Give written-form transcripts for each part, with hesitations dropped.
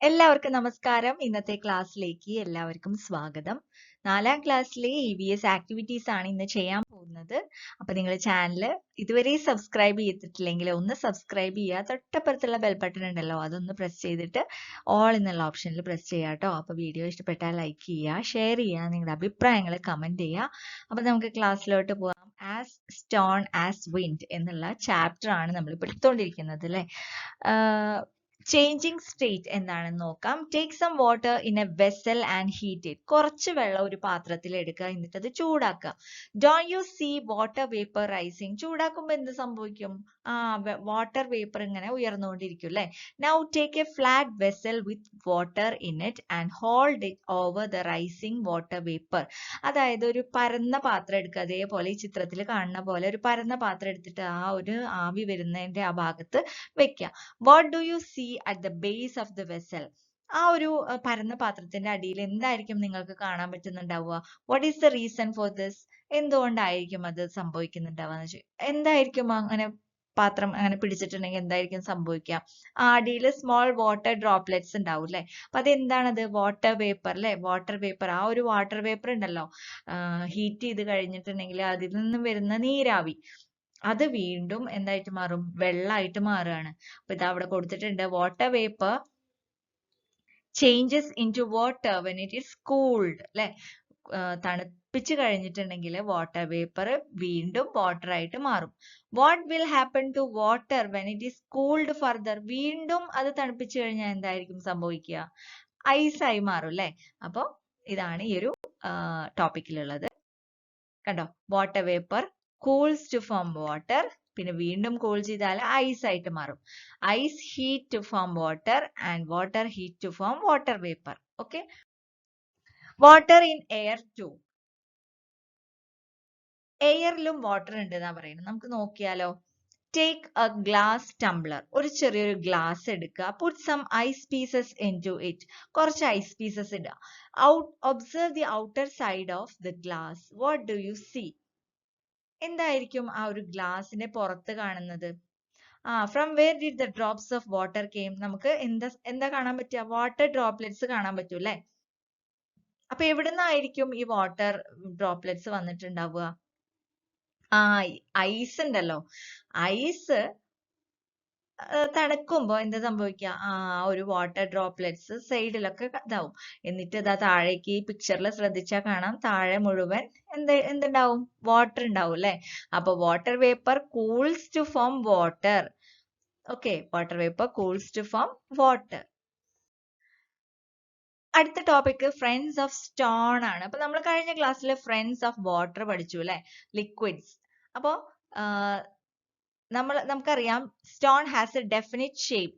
എല്ലാവർക്കും നമസ്കാരം. ഇന്നത്തെ ക്ലാസ്സിലേക്ക് എല്ലാവർക്കും സ്വാഗതം. 4ാം ക്ലാസ്സിലെ EVS ആക്ടിവിറ്റീസ് ആണ് ഇന്ന് ചെയ്യാൻ പോകുന്നത്. അപ്പൊ നിങ്ങൾ ചാനൽ ഇതുവരെ സബ്സ്ക്രൈബ് ചെയ്തിട്ടില്ലെങ്കിൽ ഒന്ന് സബ്സ്ക്രൈബ് ചെയ്യുക. തൊട്ടപ്പുറത്തുള്ള ബെൽ ബട്ടൺ ഉണ്ടല്ലോ, അതൊന്ന് പ്രസ് ചെയ്തിട്ട് ഓൾ എന്നുള്ള ഓപ്ഷനിൽ പ്രസ് ചെയ്യുക കേട്ടോ. അപ്പൊ വീഡിയോ ഇഷ്ടപ്പെട്ടാൽ ലൈക്ക് ചെയ്യുക, ഷെയർ ചെയ്യുക, നിങ്ങളുടെ അഭിപ്രായങ്ങൾ കമന്റ് ചെയ്യുക. അപ്പൊ നമുക്ക് ക്ലാസ്സിലോട്ട് പോകാം. ആസ് സ്റ്റോൺ ആസ് വിൻഡ് എന്നുള്ള ചാപ്റ്റർ ആണ് നമ്മൾ എടുത്തുകൊണ്ടിരിക്കുന്നത് അല്ലേ. ചേഞ്ചിങ് സ്റ്റേറ്റ് എന്താണെന്ന് നോക്കാം. Take some water in a vessel and heat it. കുറച്ച് വെള്ളം ഒരു പാത്രത്തിൽ എടുക്കുക, എന്നിട്ട് അത് ചൂടാക്കുക. Don't you see water vapour rising. ചൂടാക്കുമ്പോൾ എന്ത് സംഭവിക്കും? വാട്ടർ വേപ്പർ ഇങ്ങനെ ഉയർന്നുകൊണ്ടിരിക്കും അല്ലെ. Now take a flat vessel with water in it and hold it over the rising water vapour. അതായത് ഒരു പരന്ന പാത്രം എടുക്കുക, അതേപോലെ ഈ ചിത്രത്തിൽ കാണുന്ന പോലെ ഒരു പരന്ന പാത്രം എടുത്തിട്ട് ആ ഒരു ആവി വരുന്നതിന്റെ ആ ഭാഗത്ത് വെക്കുക. What do you see at the base of the vessel. ആ ഒരു പരന്ന പാത്രത്തിന്റെ അടിയിൽ എന്തായിരിക്കും നിങ്ങൾക്ക് കാണാൻ പറ്റുന്നുണ്ടാവുക? What is the reason for this? എന്തുകൊണ്ടായിരിക്കും അത് സംഭവിക്കുന്നുണ്ടാവുക? എന്തായിരിക്കും അങ്ങനെ പാത്രം അങ്ങനെ പിടിച്ചിട്ടുണ്ടെങ്കിൽ എന്തായിരിക്കും സംഭവിക്കുക? അടിയിൽ സ്മോൾ വാട്ടർ ഡ്രോപ്ലെറ്റ്സ് ഉണ്ടാവും അല്ലെ. അപ്പൊ അതെന്താണത്? വാട്ടർ വേപ്പർ അല്ലെ. വാട്ടർ വേപ്പർ, ആ ഒരു വാട്ടർ വേപ്പർ ഉണ്ടല്ലോ, ഹീറ്റ് ചെയ്ത് കഴിഞ്ഞിട്ടുണ്ടെങ്കിൽ അതിൽ നിന്നും വരുന്ന നീരാവി അത് വീണ്ടും എന്തായിട്ട് മാറും? വെള്ളമായിട്ട് മാറുകയാണ്. അപ്പൊ ഇത് അവിടെ കൊടുത്തിട്ടുണ്ട്. Water vapour changes into water when it is cooled അല്ലെ. തണുപ്പിച്ച് കഴിഞ്ഞിട്ടുണ്ടെങ്കിൽ വാട്ടർ വേപ്പർ വീണ്ടും വാട്ടർ ആയിട്ട് മാറും. What will happen to water when it is cooled further. വീണ്ടും അത് തണുപ്പിച്ച് കഴിഞ്ഞാൽ എന്തായിരിക്കും സംഭവിക്കുക? ഐസായി മാറും അല്ലെ. അപ്പൊ ഇതാണ് ഈ ഒരു ടോപ്പിക്കിലുള്ളത്. കണ്ടോ, water vapour cools to form water, പിന്നെ വീണ്ടും കൂൾ ചെയ്താൽ ഐസ് ആയിട്ട് മാറും. Ice heat to form water and water heat to form water vapour. Okay. Water in air too. എയറിലും വാട്ടർ ഉണ്ട് എന്നാ പറയുന്നത്. നമുക്ക് നോക്കിയാലോ. Take a glass tumbler. ഒരു ചെറിയൊരു ഗ്ലാസ് എടുക്കുക. Put some ice pieces into it. കുറച്ച് ഐസ് പീസസ് ഇടുക. Observe the outer side of the glass. What do you see? എന്തായിരിക്കും ആ ഒരു ഗ്ലാസിന്റെ പുറത്ത് കാണുന്നത്? From where did the drops of water came. നമുക്ക് എന്താ കാണാൻ പറ്റുക? വാട്ടർ ഡ്രോപ്ലെറ്റ്സ് കാണാൻ പറ്റൂ അല്ലെ. അപ്പൊ എവിടുന്നായിരിക്കും ഈ വാട്ടർ ഡ്രോപ്ലെറ്റ്സ് വന്നിട്ടുണ്ടാവുക? ഐസ് ഉണ്ടല്ലോ, ഐസ് തണുക്കുമ്പോ എന്താ സംഭവിക്കുക? ഒരു വാട്ടർ ഡ്രോപ്ലെറ്റ്സ് സൈഡിലൊക്കെ ഇതാവും. എന്നിട്ട് ഇതാ താഴേക്ക് ഈ പിക്ചറിൽ ശ്രദ്ധിച്ചാൽ കാണാം, താഴെ മുഴുവൻ എന്തുണ്ടാവും? വാട്ടർ ഉണ്ടാവും അല്ലെ. അപ്പൊ water vapour cools to form water. Okay, water vapour cools to form water. അടുത്ത ടോപ്പിക് ഫ്രണ്ട്സ് ഓഫ് സ്റ്റോൺ ആണ്. അപ്പൊ നമ്മൾ കഴിഞ്ഞ ക്ലാസ്സിൽ ഫ്രണ്ട്സ് ഓഫ് വാട്ടർ പഠിച്ചു അല്ലെ, ലിക്വിഡ്സ്. അപ്പോ നമുക്കറിയാം stone has A definite shape.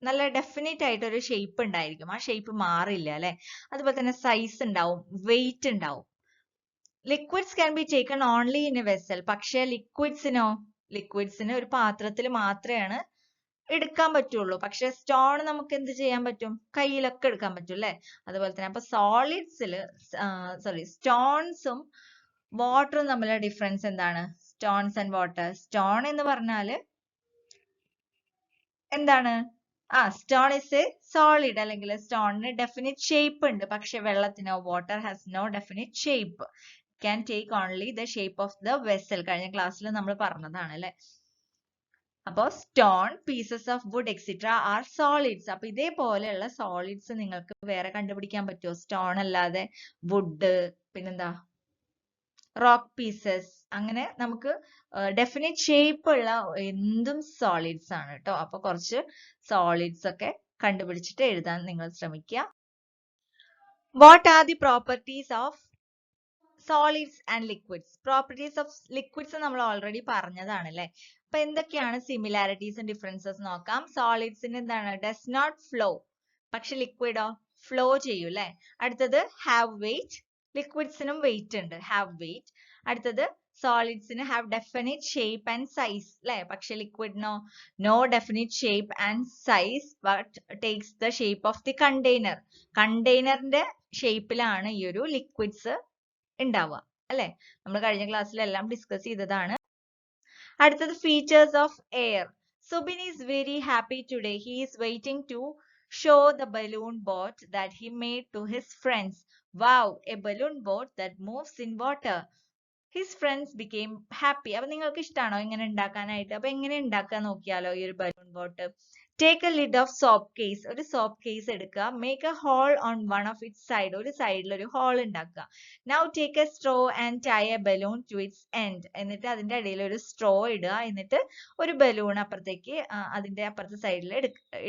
നല്ല ഡെഫിനിറ്റ് ആയിട്ട് ഒരു ഷേപ്പ് ഉണ്ടായിരിക്കും. ആ ഷേപ്പ് മാറില്ല അല്ലെ. അതുപോലെ തന്നെ സൈസ് ഉണ്ടാവും, വെയിറ്റ് ഉണ്ടാവും. Liquids can be taken only in a vessel. പക്ഷേ ലിക്വിഡ്സിന് ഒരു പാത്രത്തിൽ മാത്രമാണ് എടുക്കാൻ പറ്റുള്ളൂ. പക്ഷെ സ്റ്റോൺ നമുക്ക് എന്ത് ചെയ്യാൻ പറ്റും? കയ്യിലൊക്കെ എടുക്കാൻ പറ്റും അല്ലെ. അതുപോലെ തന്നെ അപ്പൊ സ്റ്റോൺസും വാട്ടറും തമ്മിലുള്ള ഡിഫറൻസ് എന്താണ്? Stones and water. സ്റ്റോൺ എന്ന് പറഞ്ഞാല് എന്താണ്? സ്റ്റോൺ ഇസ് എ സോളിഡ്, അല്ലെങ്കിൽ സ്റ്റോണിന് ഡെഫിനിറ്റ് ഷേപ്പ് ഉണ്ട്. പക്ഷെ വെള്ളത്തിനോ, water has no definite shape. Can take only the shape of the vessel. കഴിഞ്ഞ ക്ലാസ്സിൽ നമ്മൾ പറഞ്ഞതാണ് അല്ലെ. അപ്പോ stone, pieces of wood etcetera are solids. അപ്പൊ ഇതേപോലെയുള്ള സോളിഡ്സ് നിങ്ങൾക്ക് വേറെ കണ്ടുപിടിക്കാൻ പറ്റുമോ? സ്റ്റോൺ അല്ലാതെ വുഡ്, പിന്നെന്താ, റോക്ക് പീസസ്, അങ്ങനെ നമുക്ക് ഡെഫിനിറ്റ് ഷേപ്പ് ഉള്ള എന്തും സോളിഡ്സ് ആണ് കേട്ടോ. അപ്പൊ കുറച്ച് സോളിഡ്സ് ഒക്കെ കണ്ടുപിടിച്ചിട്ട് എഴുതാൻ നിങ്ങൾ ശ്രമിക്കുക. What are the properties of solids and liquids. Properties of liquids നമ്മൾ ഓൾറെഡി പറഞ്ഞതാണ് അല്ലെ. അപ്പൊ എന്തൊക്കെയാണ് സിമിലാരിറ്റീസും ഡിഫറൻസസ് നോക്കാം. സോളിഡ്സിന് എന്താണ്? Does not flow. പക്ഷെ ലിക്വിഡോ ഫ്ലോ ചെയ്യും അല്ലെ. അടുത്തത് ഹാവ് വെയിറ്റ്. ലിക്വിഡ്സിനും വെയിറ്റ് ഉണ്ട്, ഹാവ് വെയിറ്റ്. അടുത്തത് സോളിഡ്സിന് have definite shape and size അല്ലെ. പക്ഷെ ലിക്വിഡിനോ no definite shape and size but takes the shape of the container. കണ്ടെയ്നറിന്റെ ഷേപ്പിലാണ് ഈ ഒരു ലിക്വിഡ്സ് ഉണ്ടാവുക അല്ലെ. നമ്മൾ കഴിഞ്ഞ ക്ലാസ്സിലെല്ലാം ഡിസ്കസ് ചെയ്തതാണ്. അടുത്തത് features of air. Subin is very happy today. He is waiting to show the balloon boat that he made to his friends. Wow, a balloon boat that moves in water. His friends became happy. അപ്പൊ നിങ്ങൾക്ക് ഇഷ്ടമാണോ ഇങ്ങനെ ഉണ്ടാക്കാനായിട്ട്? അപ്പൊ എങ്ങനെ ഉണ്ടാക്കാൻ നോക്കിയാലോ ഈ ഒരു balloon boat. Take a lid of soap case. ഒരു soap case എടുക്കുക. Make a hole on one of its side. ഒരു സൈഡിൽ ഒരു ഹോൾ ഉണ്ടാക്കുക. Now take a straw and tie a balloon to its end. എന്നിട്ട് അതിന്റെ ഇടയിൽ ഒരു സ്ട്രോ ഇടുക. എന്നിട്ട് ഒരു ബലൂൺ അപ്പുറത്തേക്ക് അതിന്റെ അപ്പുറത്തെ സൈഡിൽ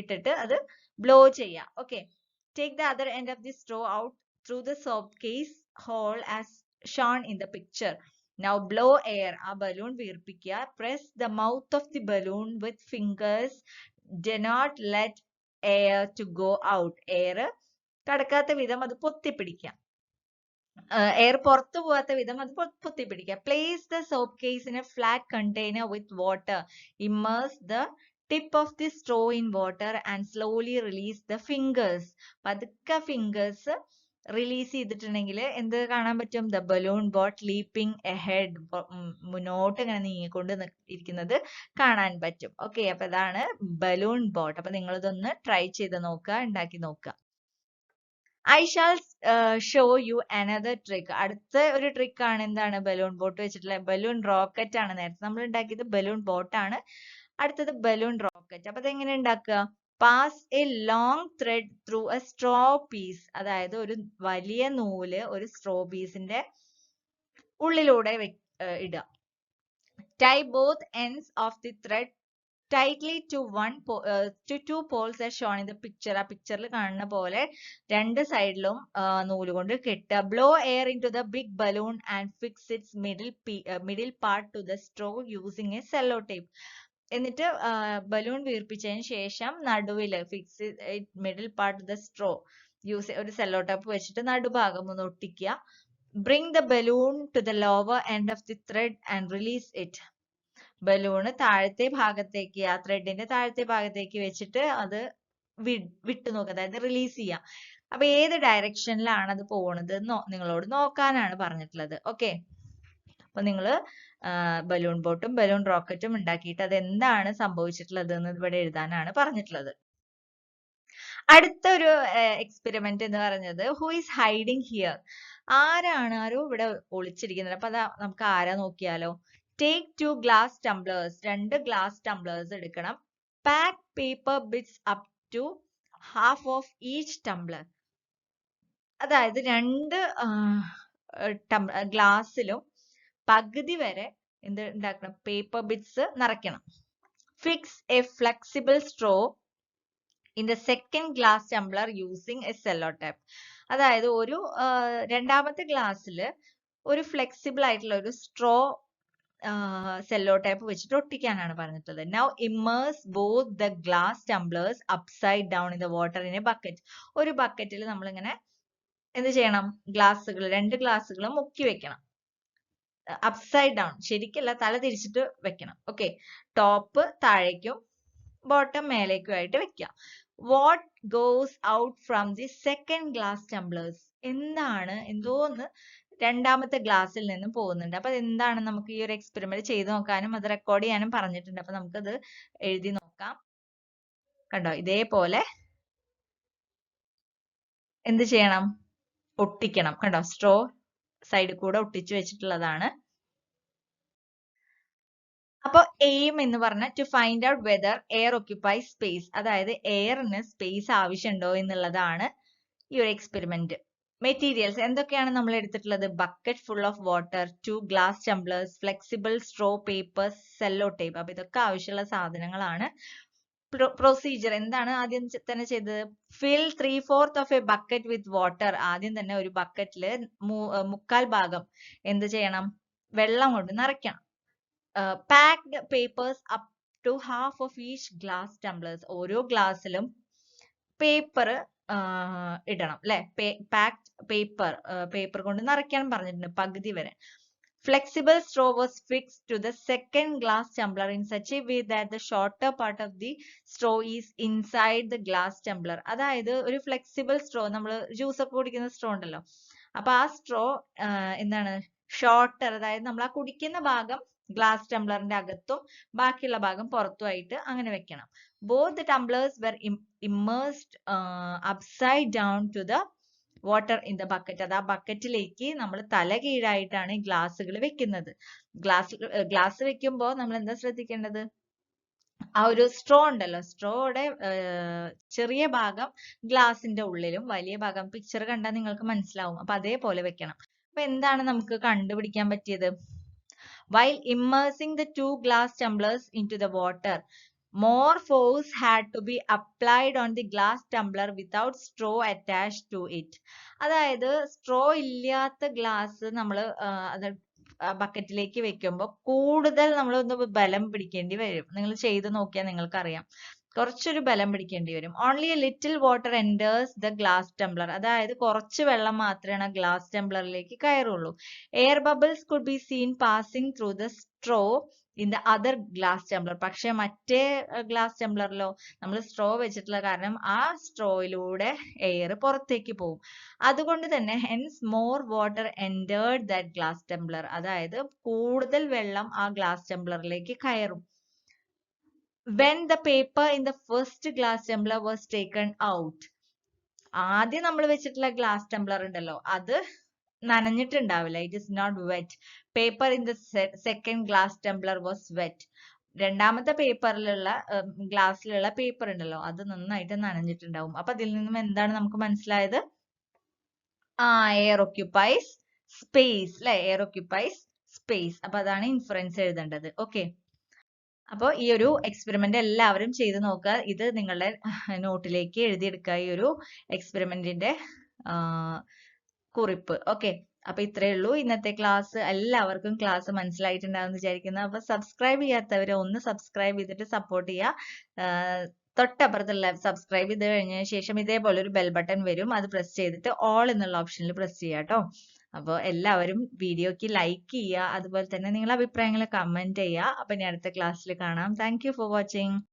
ഇട്ടിട്ട് അത് ബ്ലോ ചെയ്യുക. Okay. Take the other end of the straw out through the soap case hole as shown in the picture. Now blow air. ആ balloon വീർപ്പിക്കുക. Press the mouth of the balloon with fingers. Do not let air to go out. Air കടക്കാത്ത വിധം അത് പൊത്തിപ്പിടിക്കുക. Air പുറത്തു പോകാത്ത വിധം അത് പൊത്തിപ്പിടിക്കുക. Place the soap case in a flat container with water. Immerse the tip of the straw in water and slowly release the fingers. പതുക്കെ fingers release ചെയ്തിട്ടുണ്ടെങ്കിൽ എന്ത് കാണാൻ പറ്റും? The balloon boat leaping ahead. മുന്നോട്ട് ഇങ്ങനെ നീങ്ങിക്കൊണ്ട് ഇരിക്കുന്നത് കാണാൻ പറ്റും. ഓക്കെ, അപ്പൊ ഇതാണ് ബലൂൺ ബോട്ട്. അപ്പൊ നിങ്ങൾ ഇതൊന്ന് ട്രൈ ചെയ്ത് നോക്കുക, ഉണ്ടാക്കി നോക്കുക. I shall show you another trick. അടുത്ത ഒരു ട്രിക്ക് ആണ് എന്താണ്? ബലൂൺ ബോട്ട് വെച്ചിട്ടുള്ള ബലൂൺ റോക്കറ്റ് ആണ്. നേരത്തെ നമ്മൾ ഉണ്ടാക്കിയത് ബലൂൺ ബോട്ട് ആണ്. അടുത്തത് ബലൂൺ റോക്കറ്റ്. അപ്പൊ അതെങ്ങനെ ഉണ്ടാക്കുക? Pass a long thread through a straw piece. അതായത് ഒരു വലിയ നൂല് ഒരു സ്ട്രോ പീസിന്റെ ഉള്ളിലൂടെ ഇടുക. Tie both ends of the thread tightly to two poles as shown in the picture. ആ പിക്ചറിൽ കാണുന്ന പോലെ രണ്ട് സൈഡിലും നൂല് കൊണ്ട് കെട്ടുക. Blow air into the big balloon and fix its middle part to the straw using a cello tape. എന്നിട്ട് ബലൂൺ വീർപ്പിച്ചതിന് ശേഷം നടുവില് fix middle part the straw ഒരു സെല്ലോ ടേപ്പ് വെച്ചിട്ട് നടുഭാഗം ഒന്ന് ഒട്ടിക്കുക. Bring the balloon to the lower end of the thread and release it. Balloon താഴത്തെ ഭാഗത്തേക്ക് ആ ത്രെഡിന്റെ താഴത്തെ ഭാഗത്തേക്ക് വെച്ചിട്ട് അത് വിട്ടു നോക്കുക, അതായത് റിലീസ് ചെയ്യാം. അപ്പൊ ഏത് ഡയറക്ഷനിലാണ് അത് പോകുന്നത് നിങ്ങളോട് നോക്കാനാണ് പറഞ്ഞിട്ടുള്ളത്. ഓക്കെ, അപ്പൊ നിങ്ങള് ബലൂൺ ബോട്ടും ബലൂൺ റോക്കറ്റും ഉണ്ടാക്കിയിട്ട് അത് എന്താണ് സംഭവിച്ചിട്ടുള്ളത് എന്ന് ഇവിടെ എഴുതാനാണ് പറഞ്ഞിട്ടുള്ളത്. അടുത്ത ഒരു എക്സ്പെരിമെന്റ് എന്ന് പറഞ്ഞത് ഹു ഈസ് ഹൈഡിങ് ഹിയർ. ആരോ ഇവിടെ ഒളിച്ചിരിക്കുന്നത്. അപ്പൊ അതാ നമുക്ക് ആരാ നോക്കിയാലോ. Take 2 glass tumblers. 2 glass tumblers എടുക്കണം. Pack paper bits up to half of each tumbler. അതായത് 2 ഗ്ലാസ്സിലും പകുതി വരെ എന്ത് ഉണ്ടാക്കണം? പേപ്പർ ബിറ്റ്സ് നിറയ്ക്കണം. Fix a flexible straw in the second glass tumbler using a cello tape. അതായത് ഒരു രണ്ടാമത്തെ ഗ്ലാസ്സിൽ ഒരു ഫ്ലെക്സിബിൾ ആയിട്ടുള്ള ഒരു സ്ട്രോ സെല്ലോ ടേപ്പ് വെച്ചിട്ട് ഒട്ടിക്കാനാണ് പറഞ്ഞിട്ടുള്ളത്. Now immerse both the glass tumblers upside down in the water in a bucket. ഒരു ബക്കറ്റിൽ നമ്മളിങ്ങനെ എന്ത് ചെയ്യണം? ഗ്ലാസ്സുകൾ 2 ഗ്ലാസ്സുകളും മുക്കി വെക്കണം. അപ്സൈഡ് ഡൗൺ, ശരിക്കല്ല, തല തിരിച്ചിട്ട് വെക്കണം. ഓക്കെ, ടോപ്പ് താഴേക്കും ബോട്ടം മേലേക്കും ആയിട്ട് വെക്കാം. What goes out from the second glass tumblers. എന്തോന്ന് രണ്ടാമത്തെ ഗ്ലാസ്സിൽ നിന്നും പോകുന്നുണ്ട്. അപ്പൊ എന്താണ്? നമുക്ക് ഈ ഒരു എക്സ്പെരിമെന്റ് ചെയ്ത് നോക്കാനും അത് റെക്കോർഡ് ചെയ്യാനും പറഞ്ഞിട്ടുണ്ട്. അപ്പൊ നമുക്കത് എഴുതി നോക്കാം. കണ്ടോ, ഇതേപോലെ എന്ത് ചെയ്യണം? ഒട്ടിക്കണം. കണ്ടോ, സ്ട്രോ സൈഡിൽ കൂടെ ഒട്ടിച്ചു വെച്ചിട്ടുള്ളതാണ്. അപ്പൊ എയിം എന്ന് പറഞ്ഞാൽ to find out whether air occupies space. അതായത് എയറിന് സ്പേസ് ആവശ്യമുണ്ടോ എന്നുള്ളതാണ് ഈ ഒരു എക്സ്പെരിമെന്റ്. മെറ്റീരിയൽസ് എന്തൊക്കെയാണ് നമ്മൾ എടുത്തിട്ടുള്ളത്? Bucket full of water, 2 glass tumblers, flexible straw paper, cello tape. അപ്പൊ ഇതൊക്കെ ആവശ്യമുള്ള സാധനങ്ങളാണ്. പ്രൊസീജിയർ എന്താണ് ആദ്യം തന്നെ ചെയ്തത്? Fill 3/4 of a bucket with water. ആദ്യം തന്നെ ഒരു ബക്കറ്റില് 3/4 ഭാഗം എന്ത് ചെയ്യണം? വെള്ളം കൊണ്ട് നിറയ്ക്കണം. Packed papers up to half of each glass tumblers. ഓരോ ഗ്ലാസ്സിലും പേപ്പർ ഇടണം അല്ലെ. പാക്ഡ് പേപ്പർ കൊണ്ട് നിറയ്ക്കാൻ പറഞ്ഞിട്ടുണ്ട് പകുതി വരെ. Flexible straw was fixed to the second glass tumbler in such a way that the shorter part of the straw is inside the glass tumbler. അതായത് ഒരു ഫ്ലെക്സിബിൾ സ്ട്രോ, നമ്മൾ ജ്യൂസ് ഒക്കെ കുടിക്കുന്ന സ്ട്രോ ഉണ്ടല്ലോ, അപ്പൊ ആ സ്ട്രോ എന്താണ്? ഷോർട്ടർ, അതായത് നമ്മൾ ആ കുടിക്കുന്ന ഭാഗം ഗ്ലാസ് ടംബ്ലറിന്റെ അകത്തും ബാക്കിയുള്ള ഭാഗം പുറത്തുമായിട്ട് അങ്ങനെ വെക്കണം. Both the tumblers were immersed upside down to the water in the bucket. അത് ആ ബക്കറ്റിലേക്ക് നമ്മൾ തല കീഴായിട്ടാണ് ഈ ഗ്ലാസ്സുകൾ വെക്കുന്നത്. ഗ്ലാസ് വെക്കുമ്പോൾ നമ്മൾ എന്താ ശ്രദ്ധിക്കേണ്ടത്? ആ ഒരു സ്ട്രോ ഉണ്ടല്ലോ, സ്ട്രോയുടെ ചെറിയ ഭാഗം ഗ്ലാസിന്റെ ഉള്ളിലും വലിയ ഭാഗം പിക്ചർ കണ്ടാൽ നിങ്ങൾക്ക് മനസ്സിലാവും. അപ്പൊ അതേപോലെ വെക്കണം. അപ്പൊ എന്താണ് നമുക്ക് കണ്ടുപിടിക്കാൻ പറ്റിയത്? While immersing the 2 glass tumblers into the water, more force had to be applied on the glass tumbler without straw attached to it. അതായത് സ്ട്രോ ഇല്ലാത്ത ഗ്ലാസ് നമ്മൾ അത് ബക്കറ്റിലേക്ക് വെക്കുമ്പോൾ കൂടുതൽ നമ്മൾ ഒന്ന് ബലം പിടിക്കേണ്ടി വരും. നിങ്ങൾ ചെയ്ത് നോക്കിയാൽ നിങ്ങൾക്കറിയാം, കുറച്ചൊരു ബലം പിടിക്കേണ്ടി വരും. Only a little water enters the glass tumbler. അതായത് കുറച്ച് വെള്ളം മാത്രമേ ആ ഗ്ലാസ് ടംബ്ലറിലേക്ക് കയറുള്ളൂ. Air bubbles could be seen passing through the straw in the other glass tumbler. പക്ഷെ മറ്റേ ഗ്ലാസ് ടംബ്ലറിലോ നമ്മൾ സ്ട്രോ വെച്ചിട്ടുള്ള കാരണം ആ സ്ട്രോയിലൂടെ എയർ പുറത്തേക്ക് പോകും. അതുകൊണ്ട് തന്നെ hence more water entered that glass tumbler. അതായത് കൂടുതൽ വെള്ളം ആ ഗ്ലാസ് ടംബ്ലറിലേക്ക് കയറും. When the paper in the first glass tumbler was taken out, ആദ്യം നമ്മൾ വെച്ചിട്ടുള്ള ഗ്ലാസ് ടംബ്ലർ ഉണ്ടല്ലോ, അത് നനഞ്ഞിട്ടുണ്ടാവില്ല. It is not wet. Paper in the second glass tumbler was wet. രണ്ടാമത്തെ പേപ്പറിലുള്ള ഗ്ലാസ്സിലുള്ള പേപ്പർ ഉണ്ടല്ലോ, അത് നന്നായിട്ട് നനഞ്ഞിട്ടുണ്ടാവും. അപ്പൊ അതിൽ നിന്നും എന്താണ് നമുക്ക് മനസ്സിലായത്? എയർ ഒക്യുപ്പൈസ് സ്പേസ് അല്ലെ, എയർ ഒക്യുപ്പൈസ് സ്പേസ്. അപ്പൊ അതാണ് ഇൻഫറൻസ് എഴുതേണ്ടത്. ഓക്കെ, അപ്പോൾ ഈ ഒരു എക്സ്പെരിമെന്റ് എല്ലാവരും ചെയ്ത് നോക്കുക. ഇത് നിങ്ങളുടെ നോട്ടിലേക്ക് എഴുതിയെടുക്കുക, ഈ ഒരു എക്സ്പെരിമെന്റിന്റെ കുറിപ്പ്. ഓക്കെ, അപ്പൊ ഇത്രയേ ഉള്ളൂ ഇന്നത്തെ ക്ലാസ്. എല്ലാവർക്കും ക്ലാസ് മനസ്സിലായിട്ടുണ്ടാവും വിചാരിക്കുന്നു. അപ്പൊ സബ്സ്ക്രൈബ് ചെയ്യാത്തവരെ ഒന്ന് സബ്സ്ക്രൈബ് ചെയ്തിട്ട് സപ്പോർട്ട് ചെയ്യുക. തൊട്ടപ്പുറത്തുള്ള സബ്സ്ക്രൈബ് ചെയ്ത് കഴിഞ്ഞതിന് ശേഷം ഇതേപോലെ ഒരു ബെൽ ബട്ടൺ വരും, അത് പ്രസ് ചെയ്തിട്ട് ഓൾ എന്നുള്ള ഓപ്ഷനിൽ പ്രസ് ചെയ്യുക കേട്ടോ. അപ്പോൾ എല്ലാവരും വീഡിയോക്ക് ലൈക്ക് ചെയ്യുക, അതുപോലെ തന്നെ നിങ്ങളുടെ അഭിപ്രായങ്ങൾ കമന്റ് ചെയ്യുക. അപ്പൊ ഇനി അടുത്ത ക്ലാസ്സിൽ കാണാം. Thank you for watching.